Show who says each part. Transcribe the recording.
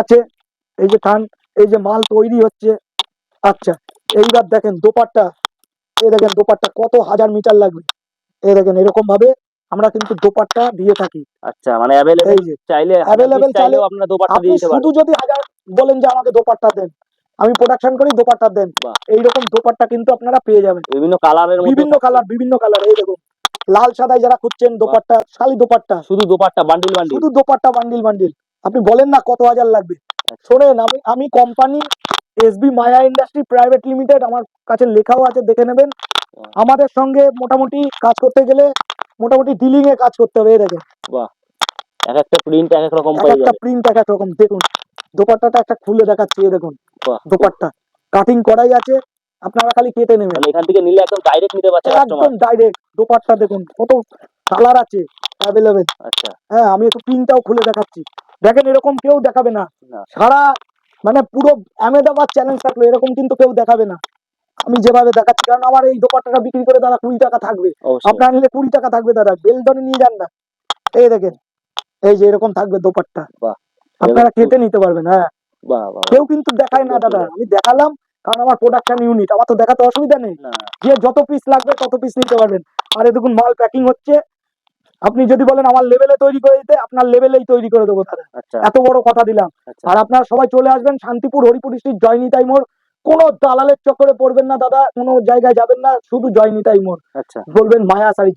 Speaker 1: আছে, এই যে থান, এই যে মাল তৈরি হচ্ছে। আচ্ছা, এইবার দেখেন দোপাট্টা, এই দেখেন দোপাট্টা কত হাজার মিটার লাগবে। এই দেখেন এরকম ভাবে আমরা কিন্তু দোপাট্টা দিয়ে থাকি।
Speaker 2: আচ্ছা, মানে অ্যাভেলেবেল
Speaker 1: এই যে
Speaker 2: চাইলে
Speaker 1: অ্যাভেলেবেল চাইলে
Speaker 2: চাইলেও আপনারা দোপাট্টা
Speaker 1: আপনি
Speaker 2: দিয়ে দিতে
Speaker 1: শুধু
Speaker 2: পারবেন।
Speaker 1: যদি হাজার বলেন যে আমাকে দোপাট্টা দেন, আমি প্রোডাকশন করি, দোপাট্টা দেন,
Speaker 2: বাহ,
Speaker 1: এইরকম দোপাট্টা কিন্তু আপনারা পেয়ে যাবেন।
Speaker 2: বিভিন্ন কালারের মধ্যে
Speaker 1: বিভিন্ন
Speaker 2: থাকছে।
Speaker 1: কালার, বিভিন্ন কালার। এই দেখুন লাল সাদায় যারা খুঁজছেন দোপাট্টা, শালি দোপাট্টা,
Speaker 2: শুধু দোপাট্টা বান্ডিল বান্ডিল।
Speaker 1: শুধু দোপাট্টা বান্ডিল বান্ডিল। আপনি বলেন না কত হাজার লাগবে। শোনেন, আমি কোম্পানি এসবি মায়া ইন্ডাস্ট্রি প্রাইভেট লিমিটেড, আমার কাছে লেখাও আছে, দেখে নেবেন। আমাদের সঙ্গে মোটামুটি কাজ করতে গেলে মোটামুটি ডিলিং এ কাজ করতে হবে। এই দেখেন
Speaker 2: বাহ, এক একটা প্রিন্ট এক এক রকম
Speaker 1: এক
Speaker 2: পেয়ে
Speaker 1: একটা
Speaker 2: যাবে।
Speaker 1: প্রিন্ট এক এক রকম। দেখুন দোপাট্টাটা একটা খুলে দেখাচ্ছি। এই দেখুন
Speaker 2: বাহ,
Speaker 1: দোপাট্টা কাটিং করাই আছে, আপনারা খালি কেটে নেবেন।
Speaker 2: মানে এখান থেকে নিলে একদম ডাইরেক্ট নিতে পারছে কাস্টমার।
Speaker 1: একদম ডাইরেক্ট। দোপাট্টা দেখুন কত কালার আছে অ্যাভেলেবেল।
Speaker 2: আচ্ছা,
Speaker 1: হ্যাঁ, আমি একটু প্রিন্টটাও খুলে দেখাচ্ছি। দেখেন এরকম কেউ দেখাবে না
Speaker 2: না।
Speaker 1: সারা, মানে পুরো আহমেদাবাদ চ্যালেঞ্জ থাকলো এরকম কিন্তু কেউ দেখাবে না আমি যেভাবে দেখাচ্ছি। কারণ আমার এই দোপাট্টাটা বিক্রি করে দাদা 20 টাকা থাকবে,
Speaker 2: অবশ্যই।
Speaker 1: আপনার নিলে 20 টাকা থাকবে দাদা, বেল ধরে নিয়ে যান না। এই দেখেন, এই যে এরকম থাকবে দোপাট্টা,
Speaker 2: বাহ,
Speaker 1: আপনারা কেটে নিতে পারবেন। হ্যাঁ,
Speaker 2: বাহ, বাহ,
Speaker 1: কেউ কিন্তু দেখায় না দাদা, আমি দেখালাম কারণ আমার প্রোডাকশন ইউনিট, আমার তো দেখাতে অসুবিধা নেই।
Speaker 2: না,
Speaker 1: যে যত পিস লাগবে তত পিস নিতে পারবেন। আর এই দেখুন মাল প্যাকিং হচ্ছে, আপনি যদি বলেন আমার লেভেলে তৈরি করে দিতে, আপনার লেভেলেই তৈরি করে দেবো দাদা।
Speaker 2: আচ্ছা,
Speaker 1: এত বড় কথা দিলাম।
Speaker 2: আচ্ছা,
Speaker 1: আর আপনারা সবাই চলে আসবেন শান্তিপুর হরিপুর স্ট্রিট জয়নিতাই মোড়। কোনো দালালের চক্করে পড়বেন না দাদা, কোনো জায়গায় যাবেন না, শুধু জয়নিতাই মোড়
Speaker 2: আচ্ছা।
Speaker 1: বলবেন মায়া শাড়ি।